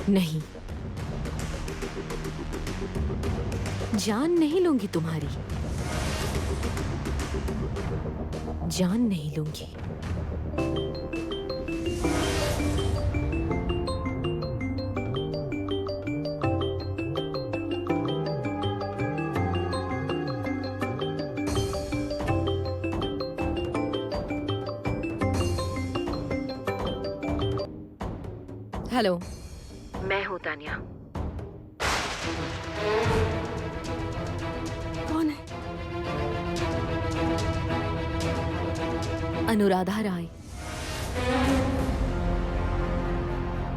नहीं, जान नहीं लूंगी तुम्हारी, जान नहीं लूंगी। हेलो, मैं हूँ तानिया। कौन है? अनुराधा राय।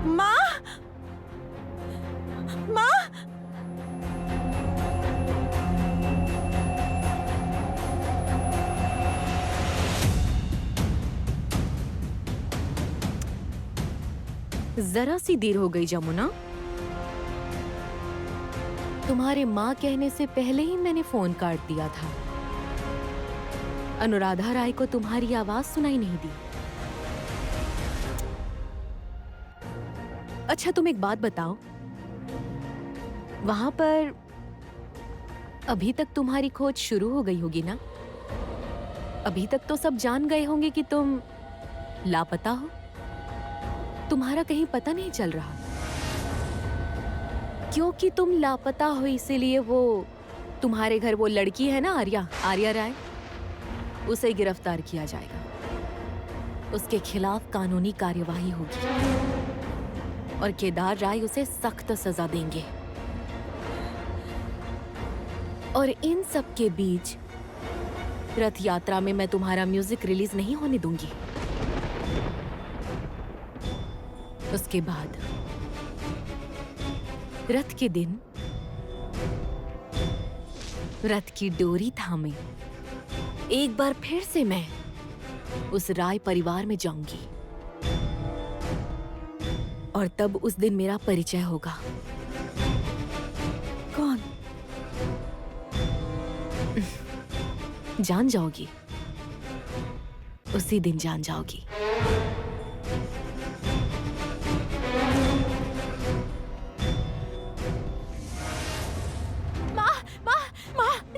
माँ, माँ, जरा सी देर हो गई जमुना। तुम्हारे माँ कहने से पहले ही मैंने फोन काट दिया था। अनुराधा राय को तुम्हारी आवाज सुनाई नहीं दी। अच्छा, तुम एक बात बताओ, वहां पर अभी तक तुम्हारी खोज शुरू हो गई होगी ना? अभी तक तो सब जान गए होंगे कि तुम लापता हो। तुम्हारा कहीं पता नहीं चल रहा। क्योंकि तुम लापता हो इसीलिए वो तुम्हारे घर वो लड़की है ना, आर्या राय, उसे गिरफ्तार किया जाएगा। उसके खिलाफ कानूनी कार्यवाही होगी और केदार राय उसे सख्त सजा देंगे। और इन सब के बीच रथ यात्रा में मैं तुम्हारा म्यूजिक रिलीज नहीं होने दूंगी। उसके बाद रथ के दिन रथ की डोरी थामे एक बार फिर से मैं उस राय परिवार में जाऊंगी और तब उस दिन मेरा परिचय होगा। कौन? जान जाओगी, उसी दिन जान जाओगी।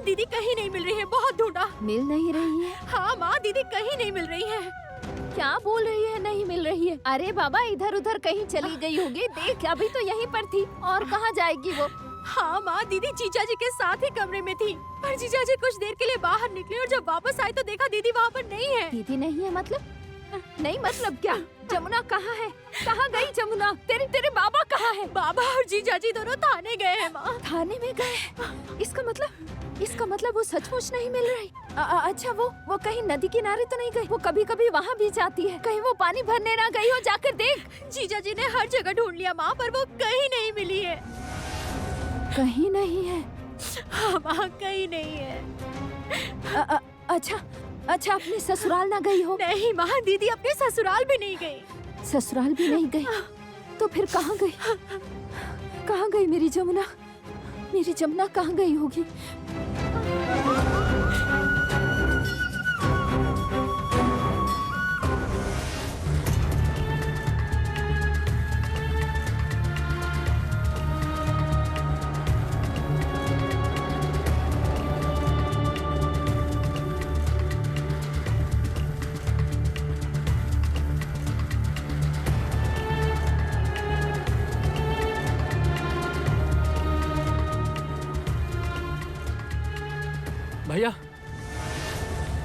दीदी कहीं नहीं मिल रही है, बहुत ढूंढा। मिल नहीं रही है? हाँ माँ, दीदी कहीं नहीं मिल रही है। क्या बोल रही है नहीं मिल रही है? अरे बाबा, इधर उधर कहीं चली गई होगी। देख, अभी तो यहीं पर थी और कहाँ जाएगी वो? हाँ माँ, दीदी जीजा जी के साथ ही कमरे में थी, पर जीजा जी कुछ देर के लिए बाहर निकले और जब वापस आए तो देखा दीदी वहाँ पर नहीं है। दीदी नहीं है मतलब? नहीं मतलब क्या? जमुना कहाँ है? कहाँ गई जमुना? तेरे बाबा कहाँ है? बाबा और जीजा जी दोनों थाने गए हैं माँ। थाने में गए? इसका मतलब वो सचमुच नहीं मिल रही। अच्छा, वो कहीं नदी किनारे तो नहीं गई? वो कभी कभी वहाँ भी जाती है। कहीं वो पानी भरने ना गई हो? जाकर देख। जीजा जी ने हर जगह ढूंढ लिया माँ, पर वो कहीं नहीं मिली है। कहीं नहीं है? हाँ माँ, कहीं नहीं है। अच्छा, अपने ससुराल ना गई हो? नहीं माँ, दीदी अपने ससुराल भी नहीं गई। ससुराल भी नहीं गई? तो फिर कहाँ गई? कहाँ गई मेरी जमुना? मेरी जमुना कहाँ गई होगी?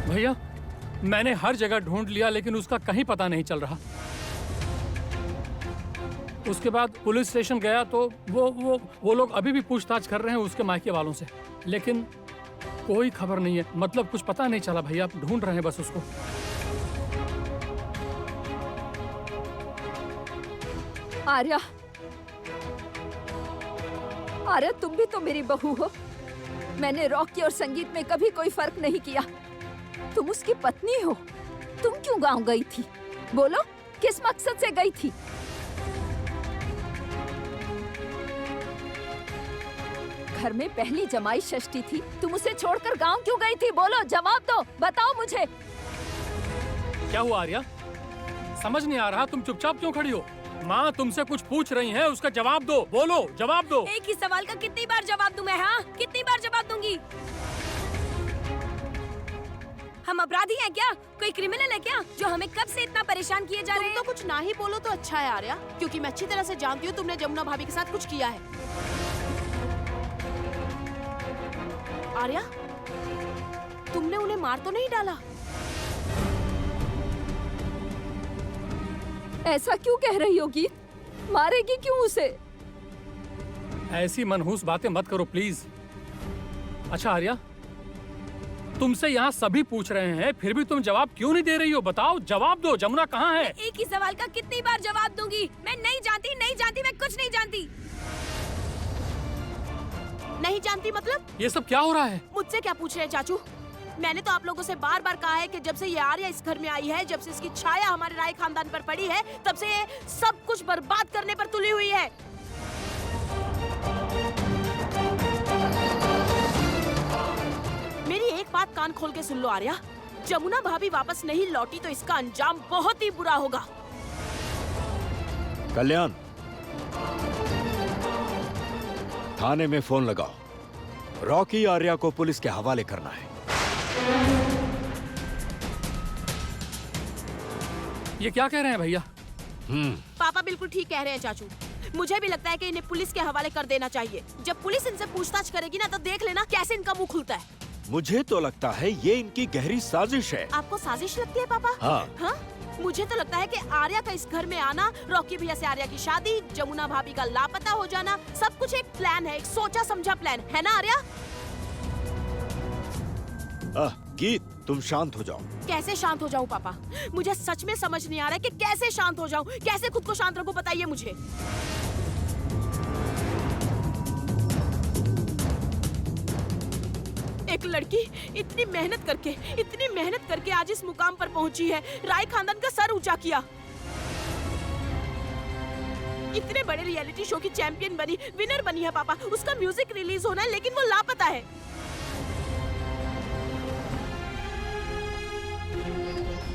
भैया, मैंने हर जगह ढूंढ लिया लेकिन उसका कहीं पता नहीं चल रहा। उसके बाद पुलिस स्टेशन गया तो वो लोग अभी भी पूछताछ कर रहे हैं उसके मायके वालों से, लेकिन कोई खबर नहीं है। मतलब कुछ पता नहीं चला भैया, ढूंढ रहे हैं बस उसको। आर्या, तुम भी तो मेरी बहू हो। मैंने रॉकी और संगीत में कभी कोई फर्क नहीं किया। तुम उसकी पत्नी हो। तुम क्यों गांव गई थी? बोलो, किस मकसद से गई थी? घर में पहली जमाई षष्ठी थी, तुम उसे छोड़कर गांव क्यों गई थी? बोलो, जवाब दो, बताओ मुझे। क्या हुआ आर्या? समझ नहीं आ रहा, तुम चुपचाप क्यों खड़ी हो? माँ तुमसे कुछ पूछ रही हैं, उसका जवाब दो। बोलो, जवाब दो। एक ही सवाल का कितनी बार जवाब दूं मैं? हाँ, कितनी बार जवाब दूंगी? हम अपराधी हैं क्या? कोई क्रिमिनल है क्या जो हमें कब से इतना परेशान किए जा रहे हैं? तुम तो कुछ ना ही बोलो तो अच्छा है आर्या, क्योंकि मैं अच्छी तरह से जानती हूँ तुमने जमुना भाभी के साथ कुछ किया है। आर्या, तुमने उन्हें मार तो नहीं डाला? ऐसा क्यों कह रही हो गीत? मारेगी क्यों उसे? ऐसी मनहूस बातें मत करो प्लीज। अच्छा आर्या, तुमसे यहाँ सभी पूछ रहे हैं, फिर भी तुम जवाब क्यों नहीं दे रही हो? बताओ, जवाब दो। जमुना कहाँ है? एक ही सवाल का कितनी बार जवाब दूंगी? मैं नहीं जानती, नहीं जानती, मैं कुछ नहीं जानती। नहीं जानती मतलब? ये सब क्या हो रहा है? मुझसे क्या पूछ रहे हैं चाचू? मैंने तो आप लोगों से बार बार कहा है कि जब से ये आर्या इस घर में आई है, जब से इसकी छाया हमारे राय खानदान पर पड़ी है, तब से ये सब कुछ बर्बाद करने पर तुली हुई है। मेरी एक बात कान खोल के सुन लो आर्या, जमुना भाभी वापस नहीं लौटी तो इसका अंजाम बहुत ही बुरा होगा। कल्याण, थाने में फोन लगाओ। रॉकी आर्या को पुलिस के हवाले करना है। ये क्या कह रहे हैं भैया? पापा बिल्कुल ठीक कह रहे हैं चाचू। मुझे भी लगता है कि इन्हें पुलिस के हवाले कर देना चाहिए। जब पुलिस इनसे पूछताछ करेगी ना, तो देख लेना कैसे इनका मुंह खुलता है। मुझे तो लगता है ये इनकी गहरी साजिश है। आपको साजिश लगती है पापा? हाँ। मुझे तो लगता है कि आर्या का इस घर में आना, रॉकी भैया से आर्या की शादी, जमुना भाभी का लापता हो जाना, सब कुछ एक प्लान है, एक सोचा समझा प्लान है ना आर्या? गीत, तुम शांत हो जाओ। कैसे शांत हो जाऊं पापा? मुझे सच में समझ नहीं आ रहा है कि कैसे शांत हो जाऊं, कैसे खुद को शांत रखूं, बताइए मुझे। एक लड़की इतनी मेहनत करके आज इस मुकाम पर पहुंची है, राय खानदान का सर ऊंचा किया, इतने बड़े रियलिटी शो की चैंपियन बनी, विनर बनी है पापा। उसका म्यूजिक रिलीज होना है, लेकिन वो लापता है।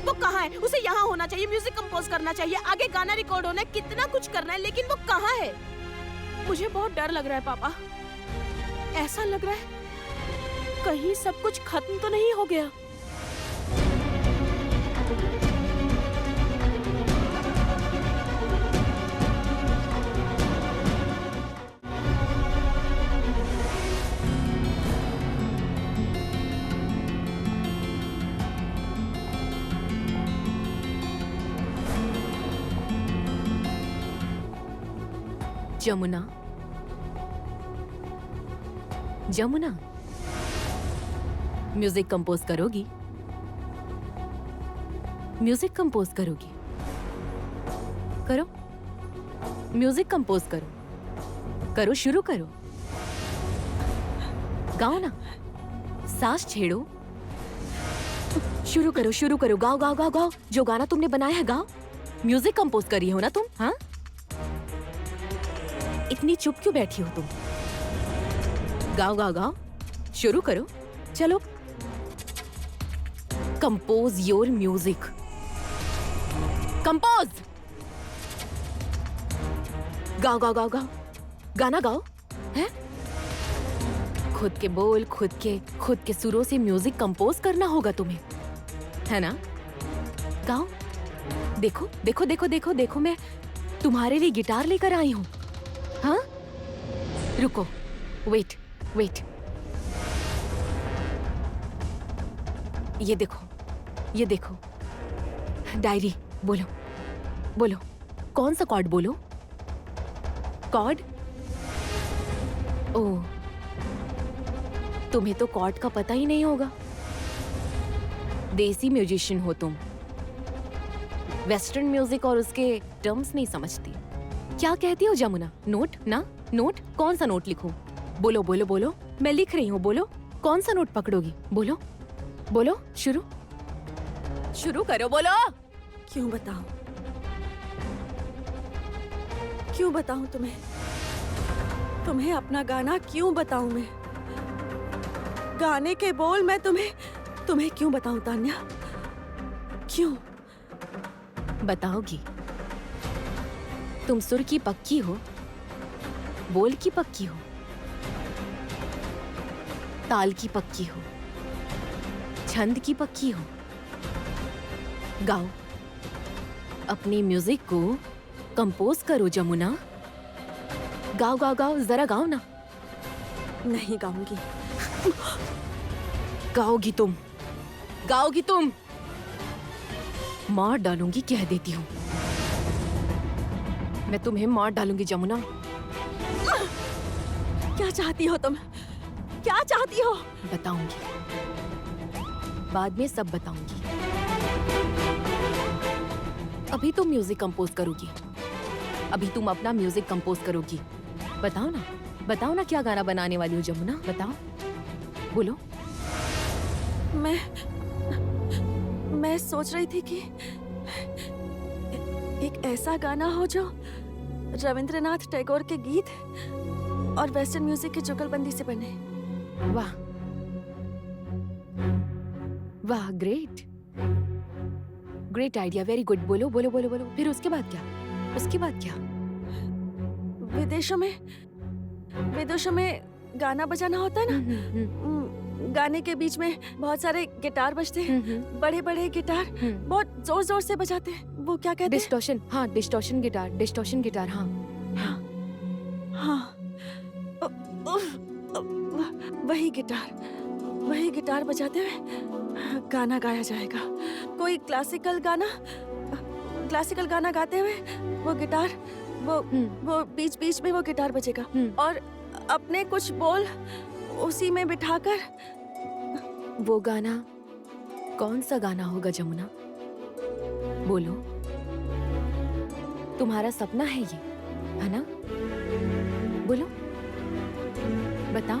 वो कहाँ है? उसे यहाँ होना चाहिए, म्यूजिक कंपोज करना चाहिए, आगे गाना रिकॉर्ड होना है, कितना कुछ करना है, लेकिन वो कहाँ है? मुझे बहुत डर लग रहा है पापा। ऐसा लग रहा है कहीं सब कुछ खत्म तो नहीं हो गया। जमुना, जमुना, म्यूजिक कंपोज करोगी? म्यूजिक कंपोज करोगी? करो, म्यूजिक कंपोज करो, करो, शुरू करो, गाओ ना, सांस छेड़ो, शुरू करो, शुरू करो, गाओ गाओ गाओ गाओ, जो गाना तुमने बनाया है गाओ। म्यूजिक कंपोज करी हो ना तुम? हाँ, इतनी चुप क्यों बैठी हो तुम? गाओ गाओ गाओ, शुरू करो, चलो। Compose your music, compose. गाओ गाओ गाओ गाओ, गाना गाओ। हैं? खुद के बोल, खुद के सुरों से म्यूजिक कंपोज करना होगा तुम्हें, है ना? गाओ। देखो देखो देखो देखो देखो, मैं तुम्हारे लिए गिटार लेकर आई हूं। हाँ, रुको, वेट वेट, ये देखो, ये देखो, डायरी। बोलो बोलो, कौन सा कॉर्ड? बोलो कॉर्ड। ओह, तुम्हें तो कॉर्ड का पता ही नहीं होगा। देसी म्यूजिशियन हो तुम, वेस्टर्न म्यूजिक और उसके टर्म्स नहीं समझती। क्या कहती हो जमुना? नोट ना? नोट? कौन सा नोट लिखूं? बोलो बोलो बोलो, मैं लिख रही हूँ, बोलो कौन सा नोट पकड़ोगी? बोलो बोलो, शुरू शुरू करो, बोलो। क्यों बताऊं? क्यों बताऊं तुम्हें? तुम्हें अपना गाना क्यों बताऊं मैं? गाने के बोल मैं तुम्हें क्यों बताऊं तान्या? क्यों? बताओगी? तुम सुर की पक्की हो, बोल की पक्की हो, ताल की पक्की हो, छंद की पक्की हो। गाओ, अपनी म्यूजिक को कंपोज करो जमुना। गाओ गाओ गाओ, जरा गाओ ना। नहीं गाऊंगी। गाओगी तुम, गाओगी तुम। मार डालूंगी, कह देती हूँ। मैं तुम्हें मार डालूंगी जमुना। क्या चाहती हो तुम? क्या चाहती हो? बताऊंगी, बाद में सब बताऊंगी। अभी तुम म्यूजिक कंपोज करोगी, अभी तुम अपना म्यूजिक कंपोज करोगी। बताओ ना क्या गाना बनाने वाली हो जमुना, बताओ, बोलो। मैं सोच रही थी कि एक ऐसा गाना हो जो रविंद्रनाथ टैगोर के गीत और वेस्टर्न म्यूजिक की जुगलबंदी से बने। वाह वाह, great great idea, very good. बोलो बोलो बोलो बोलो। फिर उसके बाद क्या? उसके बाद क्या? विदेशों में गाना बजाना होता है ना, गाने के बीच में बहुत सारे गिटार बजते हैं, बड़े बड़े गिटार बहुत जोर जोर से बजाते हैं। वो क्या कहते हैं? डिस्टॉर्शन। हाँ, डिस्टॉर्शन गिटार, डिस्टॉर्शन गिटार। हाँ हाँ, वही गिटार बजाते हुए गाना गाया जाएगा। कोई क्लासिकल गाना गाते हुए वो गिटार, वो बीच बीच में वो गिटार बजेगा और अपने कुछ बोल उसी में बिठाकर। वो गाना कौन सा गाना होगा जमुना? बोलो। तुम्हारा सपना है ये, है ना? बोलो, बताओ।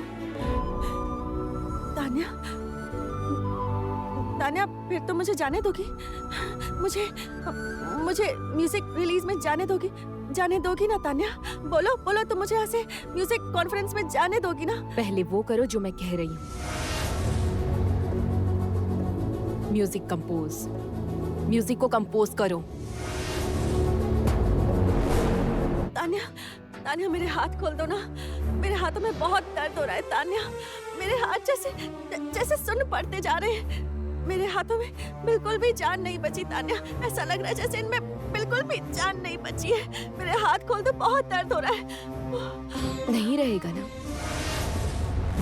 तान्या, फिर तो मुझे जाने दोगी? मुझे म्यूजिक रिलीज में जाने दोगी ना तान्या? बोलो तुम मुझे ऐसे म्यूजिक कॉन्फ्रेंस में जाने दोगी ना? पहले वो करो जो मैं कह रही हूँ। म्यूजिक को कंपोज करो। तान्या, मेरे हाथ खोल दो ना। मेरे हाथों में बहुत दर्द हो रहा है तान्या। मेरे हाथ जैसे सुन्न पड़ते जा रहे हैं। मेरे हाथों में बिल्कुल भी जान नहीं बची तान्या। ऐसा लग रहा है जैसे इनमें बिल्कुल भी जान नहीं बची है। मेरे हाथ खोल दो, बहुत दर्द हो रहा है। नहीं रहेगा ना,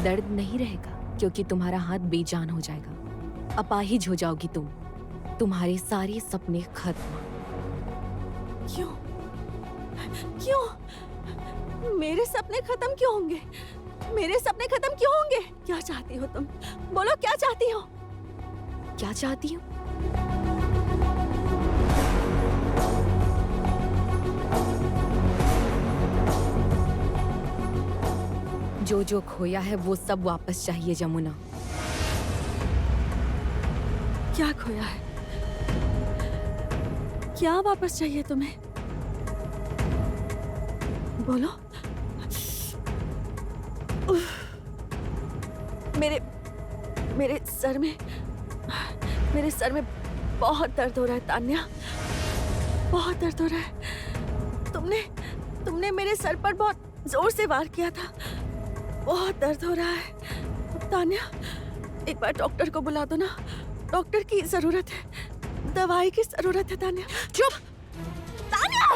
दर्द नहीं रहेगा, क्योंकि तुम्हारा हाथ बेजान हो जाएगा। अपाहिज हो जाओगी तुम। तुम्हारे सारे सपने खत्म। क्यों? मेरे सपने खत्म क्यों होंगे? क्या चाहती हो तुम? बोलो, क्या चाहती हो? क्या चाहती हूँ? जो खोया है वो सब वापस चाहिए जमुना। क्या खोया है? क्या वापस चाहिए तुम्हें? बोलो। मेरे सर में बहुत दर्द हो रहा है तान्या, बहुत दर्द हो रहा है। तुमने मेरे सर पर बहुत जोर से वार किया था। बहुत दर्द हो रहा है तान्या। एक बार डॉक्टर को बुला दो ना। डॉक्टर की जरूरत है, दवाई की जरूरत है तान्या। चुप! तान्या!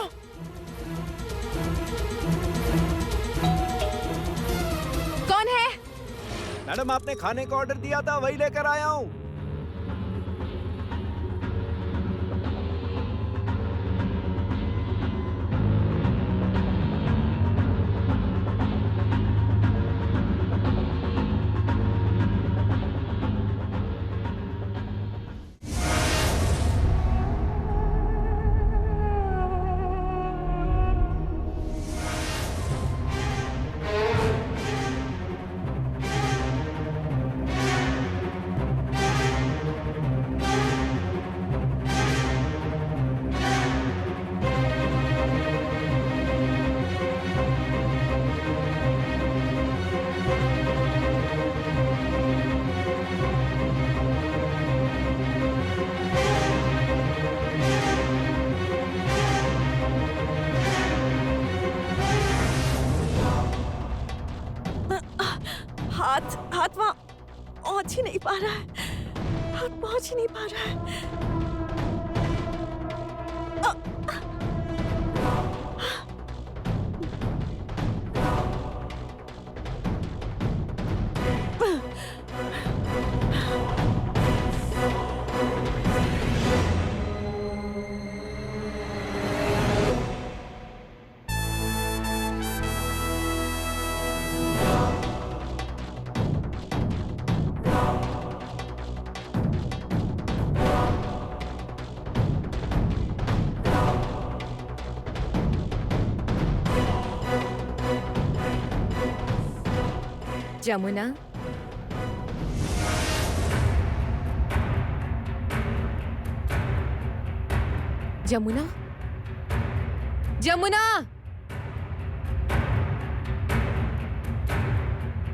कौन है? मैडम, आपने खाने का ऑर्डर दिया था, वही लेकर आया हूँ। हाथ वहाँ पहुंच ही नहीं पा रहा है, हाथ पहुंच ही नहीं पा रहा है। जमुना, जमुना, जमुना,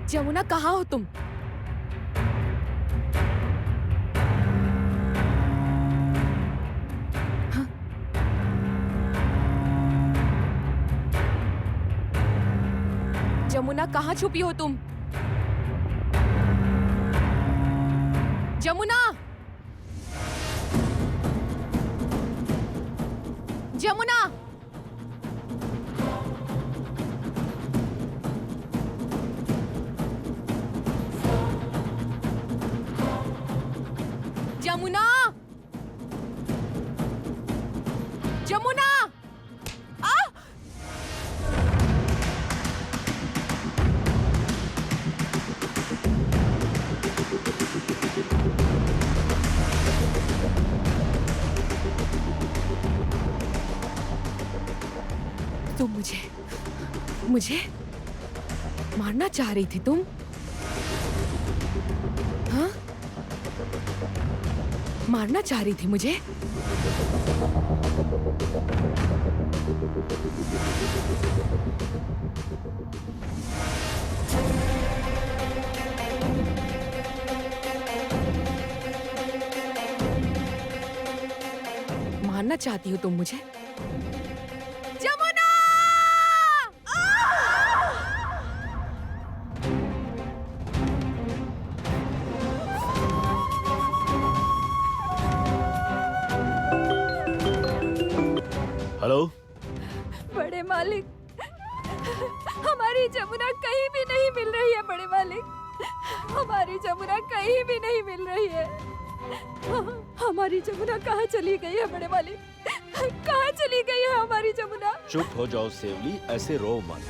जमुना कहाँ हो तुम? हाँ? जमुना कहाँ छुपी हो तुम? जमुना, जमुना, जमुना, जमुना, तुम मुझे मारना चाह रही थी तुम? हाँ? मारना चाह रही थी मुझे? मारना चाहती हो तुम मुझे? जमुना! हेलो। बड़े मालिक, हमारी जमुना कहीं भी नहीं मिल रही है। बड़े मालिक, हमारी जमुना कहीं भी नहीं मिल रही है। हमारी जमुना कहाँ चली गई है? बड़े मालिक, कहाँ चली गई है हमारी जमुना? चुप हो जाओ सेवली, ऐसे रो मत।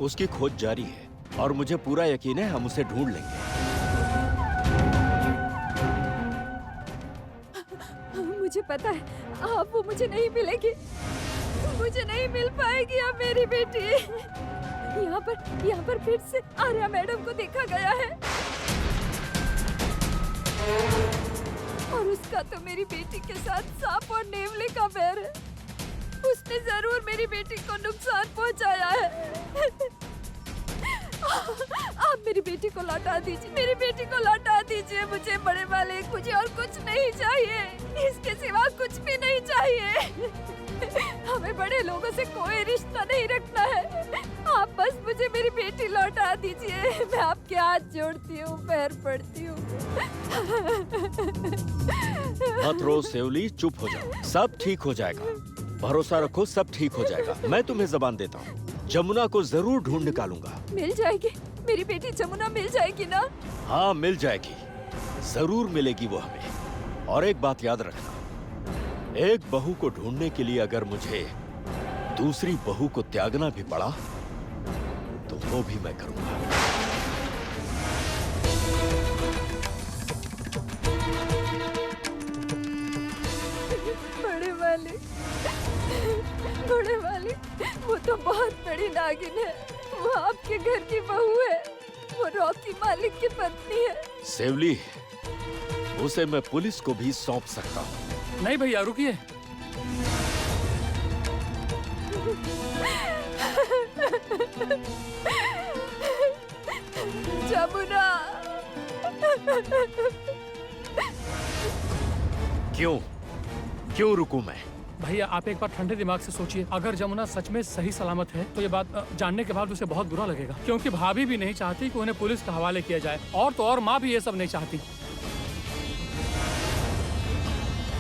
उसकी खोज जारी है और मुझे पूरा यकीन है हम उसे ढूंढ लेंगे। मुझे पता है, आप वो मुझे नहीं मिलेगी, मुझे नहीं मिल पाएगी अब मेरी बेटी। यहाँ पर फिर से आर्या मैडम को देखा गया है और उसका तो मेरी बेटी के साथ सांप और नेवले का बैर है। उसने जरूर मेरी बेटी को नुकसान पहुंचाया है। आप मेरी बेटी को लौटा दीजिए, मेरी बेटी को लौटा दीजिए मुझे। बड़े मालिक, मुझे और कुछ नहीं चाहिए, इसके सिवा कुछ भी नहीं चाहिए। हमें बड़े लोगों से कोई रिश्ता नहीं रखना है। आप बस मुझे मेरी बेटी लौटा दीजिए। मैं आपके हाथ जोड़ती हूँ, पैर पड़ती हूँ। मत रो सेवली, चुप हो जाओ, सब ठीक हो जाएगा। भरोसा रखो, सब ठीक हो जाएगा। मैं तुम्हें जबान देता हूँ, जमुना को जरूर ढूंढ निकालूंगा। मिल जाएगी मेरी बेटी जमुना, मिल जाएगी ना? हाँ मिल जाएगी, जरूर मिलेगी वो हमें। और एक बात याद रखना, एक बहू को ढूंढने के लिए अगर मुझे दूसरी बहू को त्यागना भी पड़ा तो वो भी मैं करूंगा। बड़े मालिक, वो तो बहुत बड़ी नागिन है। वो आपके घर की बहू है, वो रॉकी मालिक की पत्नी है। सेवली, उसे मैं पुलिस को भी सौंप सकता हूँ। नहीं भैया रुकिए। जमुना। क्यों रुकूं मैं? भैया आप एक बार ठंडे दिमाग से सोचिए, अगर जमुना सच में सही सलामत है तो ये बात जानने के बाद उसे बहुत बुरा लगेगा, क्योंकि भाभी भी नहीं चाहती कि उन्हें पुलिस के हवाले किया जाए, और तो और माँ भी ये सब नहीं चाहती।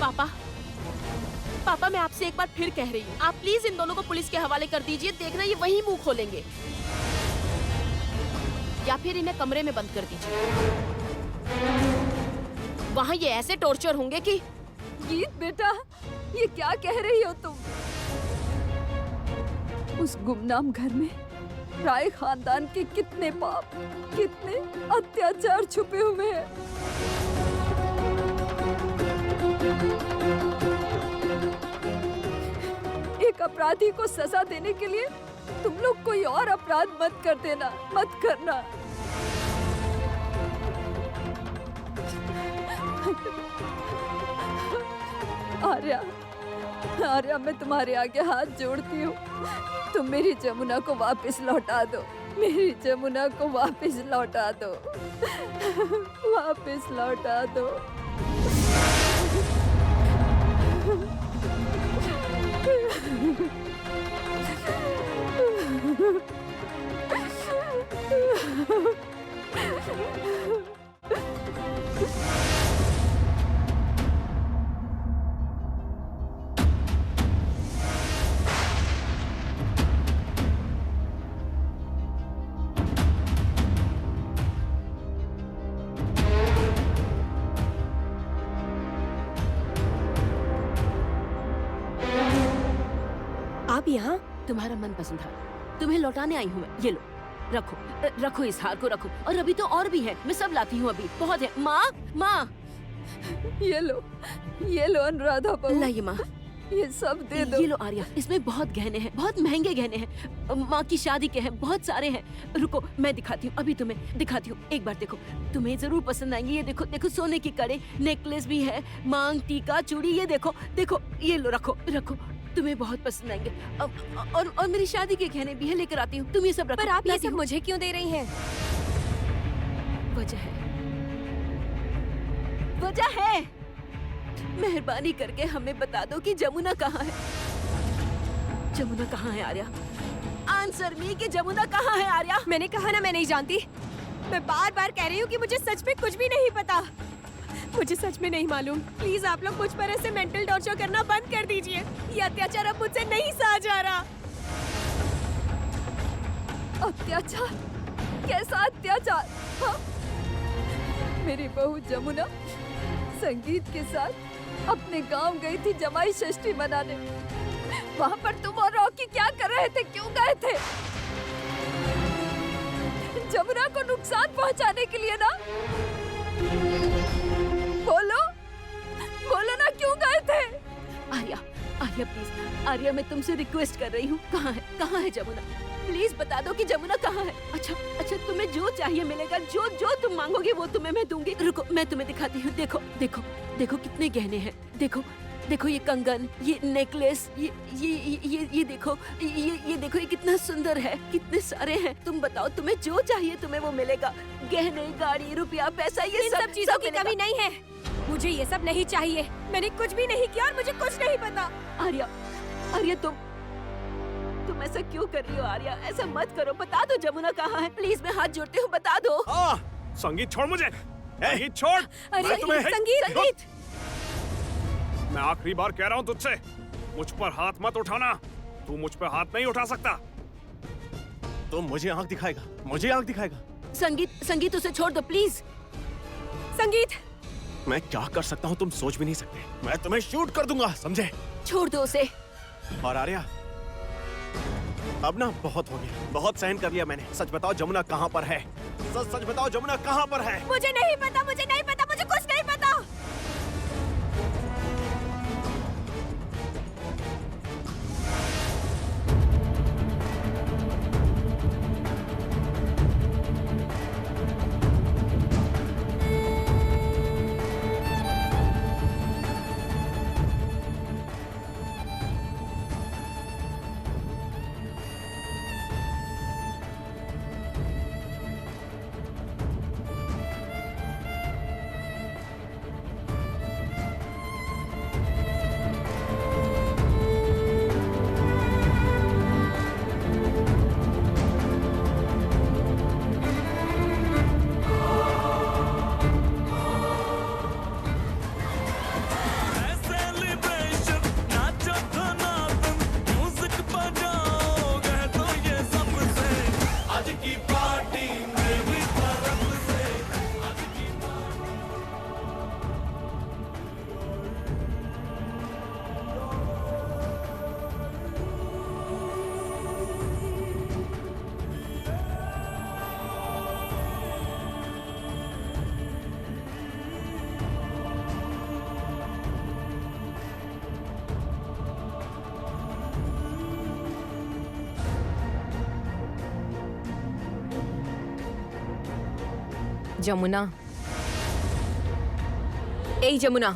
पापा, पापा मैं आपसे एक बार फिर कह रही हूँ, आप प्लीज इन दोनों को पुलिस के हवाले कर दीजिए। देखना ये वही मुंह खोलेंगे, या फिर इन्हें कमरे में बंद कर दीजिए। वहाँ ये ऐसे टॉर्चर होंगे कि। गीत बेटा, ये क्या कह रही हो तुम? उस गुमनाम घर में राय खानदान के कितने पाप, कितने अत्याचार छुपे हुए हैं। एक अपराधी को सजा देने के लिए तुम लोग कोई और अपराध मत कर देना, मत करना। आर्या, आर्या मैं तुम्हारे आगे हाथ जोड़ती हूँ, तुम मेरी जमुना को वापस लौटा दो, मेरी जमुना को वापस लौटा दो, वापस लौटा दो। आप यहाँ? तुम्हारा मन पसंद हार तुम्हें लौटाने आई हूँ मैं। ये लो, रखो रखो, इस हार को रखो। और अभी तो और भी है, मैं सब लाती हूँ, अभी बहुत है। माँ, माँ, ये लो अनुराधा बहू, लाइए माँ, ये सब दे दो। ये लो आर्या, इसमें बहुत गहने हैं, बहुत महंगे गहने हैं, माँ की शादी के हैं, बहुत सारे हैं। रुको मैं दिखाती हूँ, अभी तुम्हें दिखाती हूँ। एक बार देखो, तुम्हें जरूर पसंद आएंगे। ये देखो, देखो सोने की कड़े, नेकलेस भी है, मांग, टीका, चूड़ी, ये देखो देखो, ये लो, रखो रखो, तुम्हें बहुत पसंद आएंगे। और मेरी शादी के गहने भी है, लेकर आती हूँ। तुम ये सब रखो। पर आप ये सब मुझे क्यों दे रही हैं? वजह है। मेहरबानी करके हमें बता दो कि जमुना कहाँ है। जमुना कहाँ है आर्या? आंसर मी कि जमुना कहाँ है आर्या? मैंने कहा ना मैं नहीं जानती। मैं बार बार कह रही हूँ कि मुझे सच में कुछ भी नहीं पता। मुझे सच में नहीं मालूम। प्लीज आप लोग मुझ पर ऐसे मेंटल टॉर्चर करना बंद कर दीजिए। ये अत्याचार अब मुझसे नहीं सहा जा रहा। अत्याचार? कैसा अत्याचार? हाँ? मेरी बहू जमुना संगीत के साथ अपने गांव गई थी जमाई षष्ठी मनाने। वहाँ पर तुम और रॉकी क्या कर रहे थे? क्यों गए थे? जमुना को नुकसान पहुँचाने के लिए ना? बोलो, बोलो ना, क्यों गए थे? आर्या, आर्या प्लीज, आर्या मैं तुमसे रिक्वेस्ट कर रही हूँ। कहाँ है जमुना? प्लीज बता दो कि जमुना कहाँ है। अच्छा अच्छा, तुम्हें जो चाहिए मिलेगा, जो जो तुम मांगोगे वो तुम्हें मैं दूंगी। रुको मैं तुम्हें दिखाती हूँ। देखो देखो देखो कितने गहने हैं। देखो देखो, ये कंगन, ये नेकलेस, ये देखो, ये देखो, ये कितना सुंदर है, कितने सारे हैं। तुम बताओ, तुम्हें जो चाहिए तुम्हें वो मिलेगा। गहने, गाड़ी, रुपया, पैसा, ये इन सब चीजों की मिलेगा। कमी नहीं है। मुझे ये सब नहीं चाहिए। मैंने कुछ भी नहीं किया और मुझे कुछ नहीं पता। आर्या, आर्या तुम ऐसा क्यों कर रही हो आर्या? ऐसा मत करो, बता दो जमुना कहाँ है। प्लीज मैं हाथ जोड़ती हूँ, बता दो। संगीत छोड़ मुझे। संगीत छोड़। अरे मैं तुम्हें- संगीत, मैं आखिरी बार कह रहा हूँ तुझसे, मुझ पर हाथ मत उठाना। तू मुझ पर हाथ नहीं उठा सकता। तो मुझे आंख दिखाएगा, मुझे आंख दिखाएगा। संगीत उसे छोड़ दो प्लीज। संगीत, मैं क्या कर सकता हूँ तुम सोच भी नहीं सकते। मैं तुम्हें शूट कर दूंगा, समझे? छोड़ दो उसे। और आर्या, अब ना बहुत हो गया, बहुत सहन कर लिया मैंने। सच बताओ जमुना कहाँ पर है? सच बताओ जमुना कहाँ पर है? मुझे नहीं पता, मुझे नहीं पता, मुझे कुछ नहीं पता। जमुना, ए जमुना,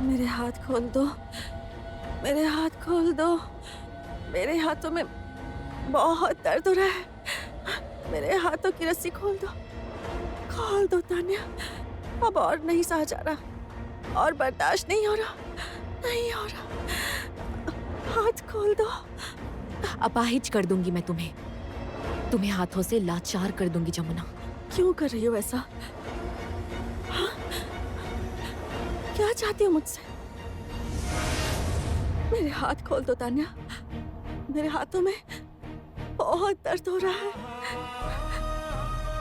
मेरे हाथ खोल दो, मेरे हाथ खोल दो, मेरे हाथों में बहुत दर्द हो रहा है, मेरे हाथों की रस्सी खोल दो तान्या, अब और नहीं सहा जा रहा, और बर्दाश्त नहीं हो रहा, नहीं हो रहा, हाथ खोल दो। अपाहिज कर दूंगी मैं तुम्हें हाथों से लाचार कर दूंगी जमुना। क्यों कर रही हो ऐसा? हाँ? क्या चाहती हो मुझसे? मेरे हाथ खोल दो तान्या, मेरे हाथों में बहुत दर्द हो रहा है,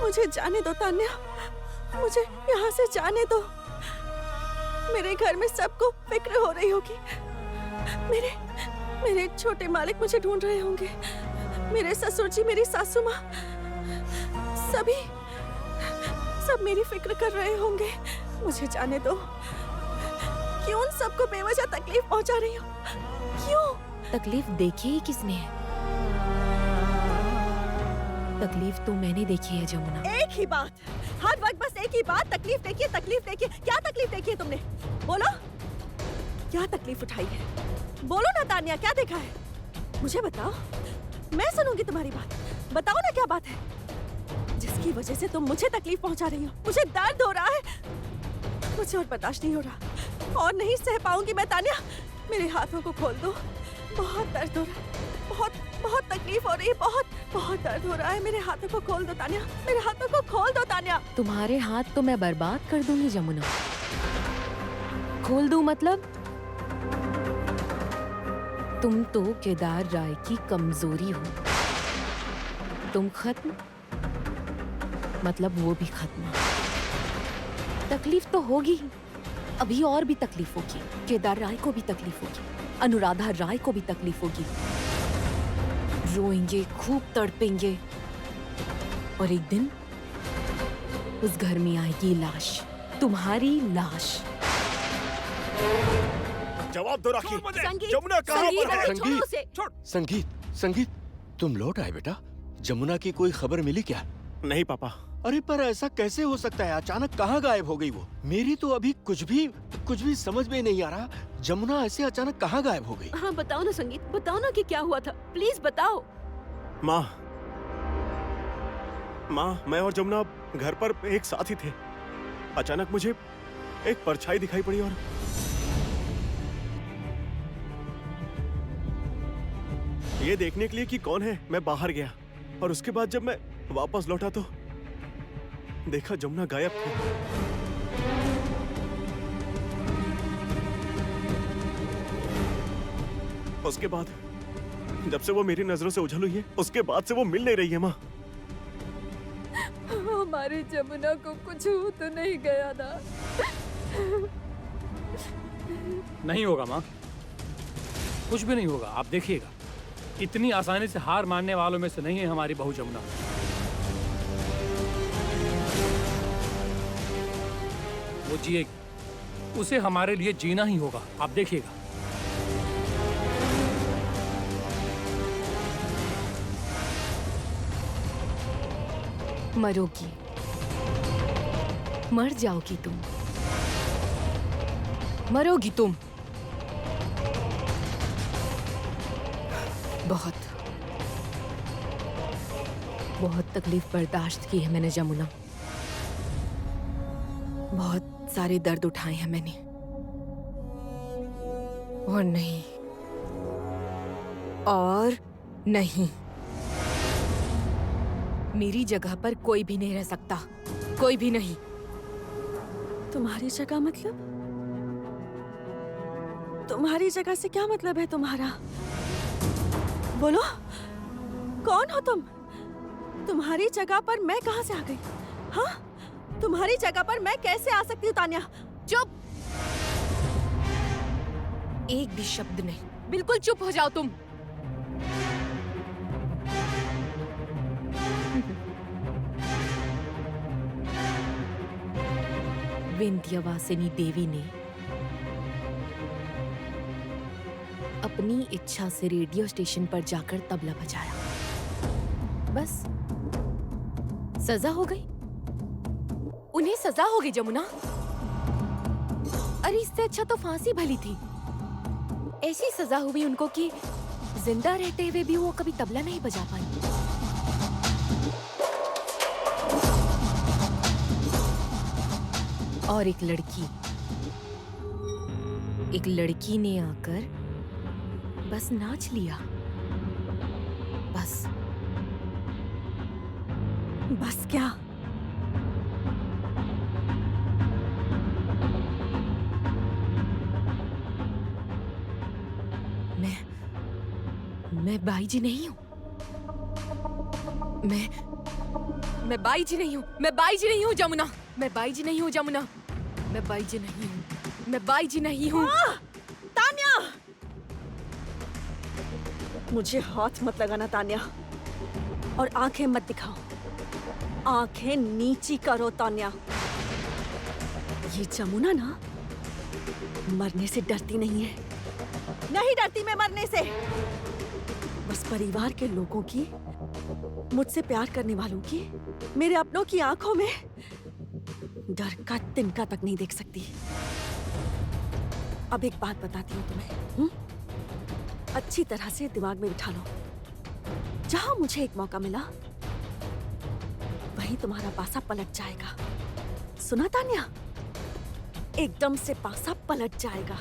मुझे जाने दो तान्या, मुझे यहाँ से जाने दो। मेरे घर में सबको फिक्र हो रही होगी, मेरे छोटे मालिक मुझे ढूंढ रहे होंगे, मेरे ससुर जी, मेरी सासू माँ, सब मेरी फिक्र कर रहे होंगे, मुझे जाने दो। क्यों उन सबको बेवजह तकलीफ पहुंचा रही हो? क्यों? तकलीफ देखी ही किसने है? तकलीफ तो मैंने देखी है जमुना। एक ही बात, हर वक्त बस एक ही बात, तकलीफ देखिए, तकलीफ देखिए। क्या तकलीफ देखी है तुमने? बोलो, क्या तकलीफ उठाई है? बोलो ना तान्या, क्या देखा है? मुझे बताओ, मैं सुनूंगी तुम्हारी बात। बताओ ना क्या बात है जिसकी वजह से तुम मुझे तकलीफ पहुंचा रही हो? मुझे दर्द हो रहा है, मुझे और बर्दाश्त नहीं हो रहा, और नहीं सह पाऊंगी मैं तान्या। मेरे हाथों को खोल दो, बहुत दर्द हो रहा है, बहुत तकलीफ हो रही है, बहुत दर्द हो रहा है। मेरे हाथों को खोल दो तान्या, मेरे हाथों को खोल दो तान्या। तुम्हारे हाथ तो मैं बर्बाद कर दूंगी जमुना। खोल दूं मतलब? तुम तो केदार राय की कमजोरी हो। तुम खत्म मतलब वो भी खत्म। तकलीफ तो होगी ही, अभी और भी तकलीफ होगी। केदार राय को भी तकलीफ होगी, अनुराधा राय को भी तकलीफ होगी। रोएंगे, खूब तड़पेंगे, और एक दिन उस घर में आएगी लाश, तुम्हारी लाश। जवाब दो राखी, संगीत, जमुना कहाँ संगीत, पर है? अरे छोड़ो उसे। संगीत, तुम लौट आए बेटा? जमुना की कोई खबर मिली क्या? नहीं पापा। अरे पर ऐसा कैसे हो सकता है? अचानक कहाँ गायब हो गई वो? मेरी तो अभी कुछ भी समझ में नहीं आ रहा। जमुना ऐसे अचानक कहाँ गायब हो गई? हाँ बताओ ना संगीत, बताओ ना कि क्या हुआ था, प्लीज बताओ। माँ, मैं और जमुना घर पर एक साथ ही थे। अचानक मुझे एक परछाई दिखाई पड़ी और ये देखने के लिए कि कौन है, मैं बाहर गया, और उसके बाद जब मैं वापस लौटा तो देखा जमुना गायब थी। उसके बाद जब से वो मेरी नजरों से ओझल हुई है, उसके बाद से वो मिल नहीं रही है। माँ, हमारी जमुना को कुछ हो तो नहीं गया ना? नहीं होगा माँ, कुछ भी नहीं होगा, आप देखिएगा। इतनी आसानी से हार मानने वालों में से नहीं है हमारी बहू जमुना। वो जिएगी, उसे हमारे लिए जीना ही होगा, आप देखिएगा। मरोगी, मर जाओगी तुम, मरोगी तुम। बहुत तकलीफ बर्दाश्त की है मैंने जमुना, बहुत सारे दर्द उठाए हैं मैंने, और नहीं, मेरी जगह पर कोई भी नहीं रह सकता, कोई भी नहीं। तुम्हारी जगह मतलब? तुम्हारी जगह से क्या मतलब है तुम्हारा? बोलो, कौन हो तुम? तुम्हारी जगह पर मैं कहां से आ गई? हाँ, तुम्हारी जगह पर मैं कैसे आ सकती हूँ तान्या? चुप! एक भी शब्द नहीं, बिल्कुल चुप हो जाओ तुम। विंध्यवासिनी देवी ने अपनी इच्छा से रेडियो स्टेशन पर जाकर तबला बजाया, बस सजा हो गई। सजा होगी जमुना। अरे इससे अच्छा तो फांसी भली थी। ऐसी सजा हुई उनको कि जिंदा रहते हुए भी वो कभी तबला नहीं बजा पाई। और एक लड़की ने आकर बस नाच लिया। बस क्या? मैं बाई जी नहीं हूँ। मैं बाई जी नहीं हूँ। मैं बाई जी नहीं हूँ जमुना। मैं बाई जी नहीं हूँ जमुना। मैं बाई जी नहीं हूँ। मैं बाई जी नहीं हूँ। तान्या! मुझे हाथ मत लगाना तान्या, और आंखें मत दिखाओ। आंखें नीची करो तान्या। ये जमुना ना मरने से डरती नहीं है। नहीं डरती मैं मरने से। बस परिवार के लोगों की, मुझसे प्यार करने वालों की, मेरे अपनों की आंखों में डर का तिनका तक नहीं देख सकती। अब एक बात बताती हूँ तुम्हें, अच्छी तरह से दिमाग में बिठा लो। जहां मुझे एक मौका मिला वहीं तुम्हारा पासा पलट जाएगा। सुना तान्या? एकदम से पासा पलट जाएगा।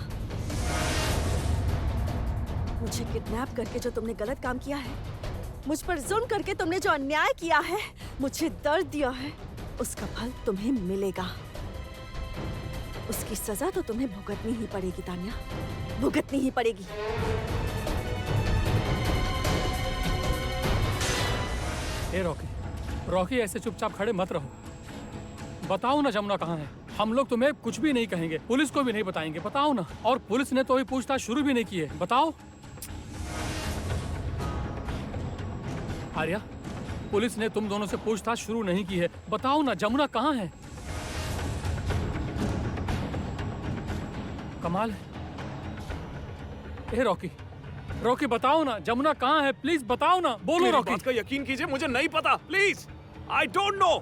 मुझे किडनैप करके जो तुमने गलत काम किया है, मुझ पर जुल्म करके तुमने जो अन्याय किया है, मुझे दर्द दिया है, उसका फल तुम्हें मिलेगा। उसकी सजा तो तुम्हें भुगतनी ही पड़ेगी तान्या, भुगतनी ही पड़ेगी। ए रॉकी ऐसे चुपचाप खड़े मत रहो। बताओ ना जमुना कहाँ है। हम लोग तुम्हें कुछ भी नहीं कहेंगे, पुलिस को भी नहीं बताएंगे। बताओ ना। और पुलिस ने तो अभी पूछताछ शुरू भी नहीं की है। बताओ आर्या, पुलिस ने तुम दोनों से पूछताछ शुरू नहीं की है। बताओ ना जमुना कहाँ है। कमाल है। ए रॉकी बताओ ना जमुना कहाँ है। प्लीज बताओ ना। बोलो मेरी रॉकी। बात का यकीन कीजिए, मुझे नहीं पता। Please, I don't know.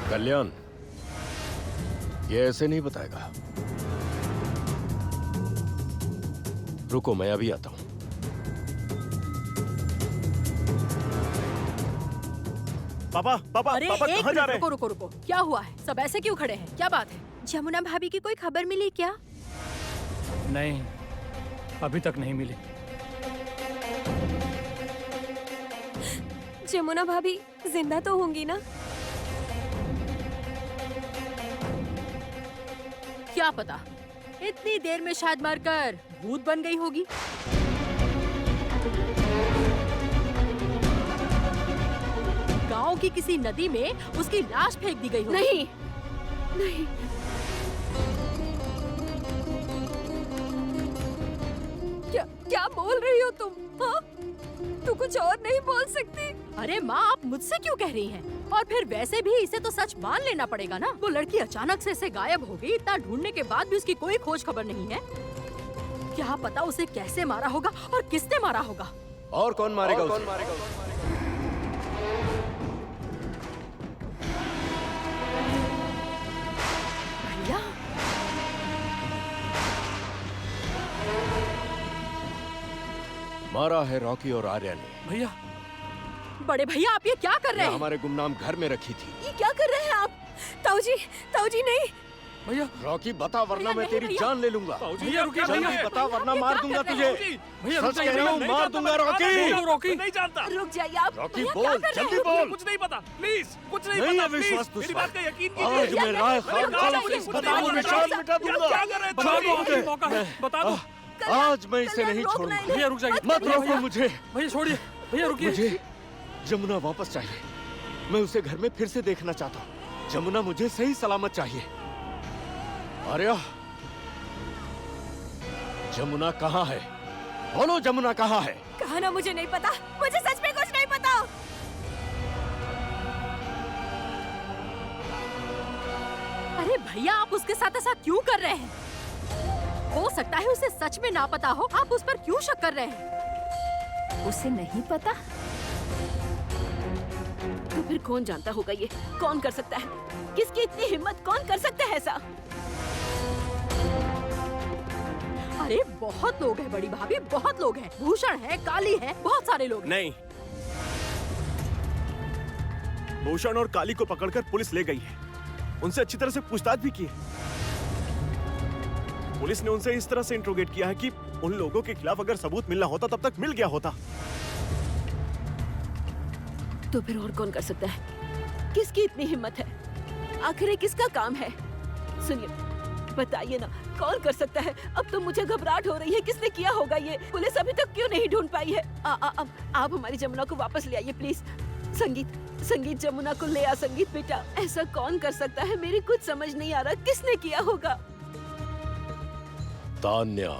Kalyan, ये ऐसे नहीं बताएगा। रुको, मैं अभी आता हूं। पापा अरे पापा एक कहाँ जा मिनट, रहे हैं? रुको। क्या हुआ है? सब ऐसे क्यों खड़े हैं? क्या बात है? जमुना भाभी की कोई खबर मिली क्या? नहीं, अभी तक नहीं मिली। जमुना भाभी जिंदा तो होंगी ना? क्या पता, इतनी देर में शायद मरकर भूत बन गई होगी। गांव की किसी नदी में उसकी लाश फेंक दी गई होगी। नहीं। क्या बोल रही हो तुम? हाँ? तू कुछ और नहीं बोल सकती? अरे माँ, आप मुझसे क्यों कह रही हैं? और फिर वैसे भी इसे तो सच मान लेना पड़ेगा ना। वो लड़की अचानक से ऐसे गायब हो गई, इतना ढूंढने के बाद भी उसकी कोई खोज खबर नहीं है। क्या पता उसे कैसे मारा होगा और किसने मारा होगा। और कौन मारेगा उसे? भैया, मारा है रॉकी और आर्या ने। भैया, बड़े भैया, आप ये क्या कर रहे मैं हैं? हमारे गुमनाम घर में रखी थी। ये क्या कर रहे हैं आप? ताऊजी नहीं। भैया, रॉकी बता, वरना मैं नहीं, तेरी भैया। जान ले लूंगा। भैया रुकिए। जल्दी भैया, बता, वरना मार दूंगा तुझे। भैया सच कह रहा हूँ, मार दूंगा रॉकी। रॉकी, नहीं जानता। रुक जाइए आप। रॉकी भैया, बोल, क्या कर रहे जल्दी हैं? बोल। कुछ नहीं पता। प्लीज, कुछ नहीं नहीं पता। है विश्वास प्लीज, तुझ मेरी पर। बात का यकीन आज कीजिए। मैं राय खान रुक खान जाइए। को बताओ, बताओ, निशान मिटा क्या दूंगा। कर रहे बता दो, थे? आखिरी मौका है। बता दो। आज मैं इसे नहीं रोकना छोड़ूंगा। नहीं। भैया रुक जाइए। मत रोको मुझे। भैया छोड़िए। भैया रुकिए। मुझे जमुना वापस चाहिए। मैं उसे घर में फिर से देखना चाहता हूँ। जमुना मुझे सही सलामत चाहिए। आर्या, जमुना कहाँ है? बोलो, जमुना कहाँ है? कहा ना मुझे नहीं पता। मुझे सच में कुछ नहीं पता। अरे भैया, आप उसके साथ ऐसा क्यों कर रहे हैं? हो सकता है उसे सच में ना पता हो, आप उस पर क्यों शक कर रहे हैं? उसे नहीं पता? तो फिर कौन जानता होगा ये? कौन कर सकता है? किसकी इतनी हिम्मत? कौन कर सकता है ऐसा? अरे बहुत लोग हैं बड़ी भाभी, बहुत लोग हैं। भूषण है, काली है, बहुत सारे लोग हैं। नहीं, भूषण और काली को पकड़कर पुलिस ले गई है। उनसे अच्छी तरह से पूछताछ भी की है। पुलिस ने उनसे इस तरह से इंट्रोगेट किया है कि उन लोगों के खिलाफ अगर सबूत मिलना होता तब तक मिल गया होता। तो फिर और कौन कर सकता है? किसकी इतनी हिम्मत है? आखिर ये किसका काम है? सुनिए, बताइए ना, कौन कर सकता है? अब तो मुझे घबराहट हो रही है। किसने किया होगा ये? पुलिस अभी तक क्यों नहीं ढूंढ पाई है? आप हमारी जमुना को वापस ले आइए प्लीज। संगीत, जमुना को ले आ। संगीत बेटा, ऐसा कौन कर सकता है? मेरी कुछ समझ नहीं आ रहा, किसने किया होगा? तान्या,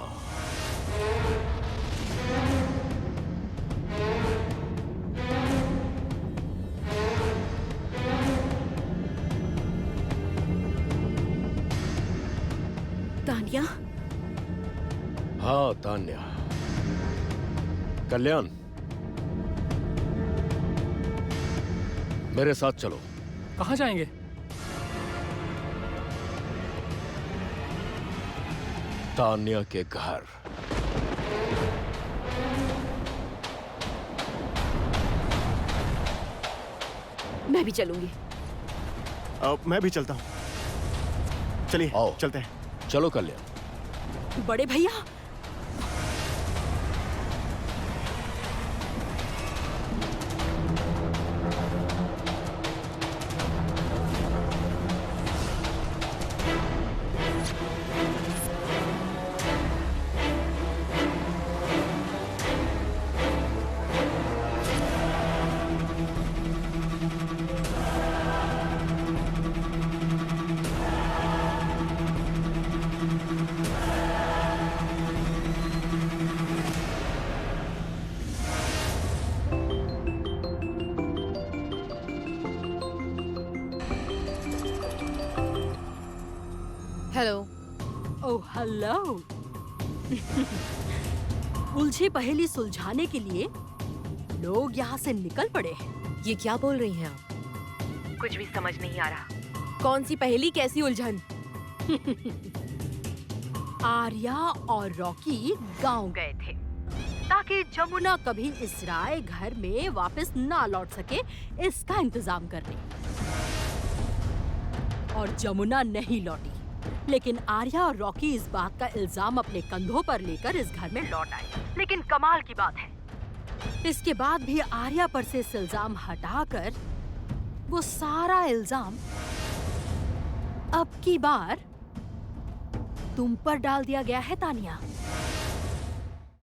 तानिया? हाँ तान्या। कल्याण, मेरे साथ चलो। कहाँ जाएंगे? तान्या के घर। मैं भी चलूंगी। मैं भी चलता हूँ। चलिए आओ। चलते हैं। चलो कल्याण। बड़े भैया, हेलो। Oh hello. उलझी पहेली सुलझाने के लिए लोग यहाँ से निकल पड़े हैं। ये क्या बोल रही हैं आप? कुछ भी समझ नहीं आ रहा। कौन सी पहेली, कैसी उलझन? आर्या और रॉकी गांव गए थे ताकि जमुना कभी इस राय घर में वापस ना लौट सके, इसका इंतजाम करने। और जमुना नहीं लौटी, लेकिन आर्या और रॉकी इस बात का इल्जाम अपने कंधों पर लेकर इस घर में लौट आए। लेकिन कमाल की बात है, इसके बाद भी आर्या पर से इस इल्जाम हटाकर वो सारा इल्जाम अब की बार तुम पर डाल दिया गया है तानिया।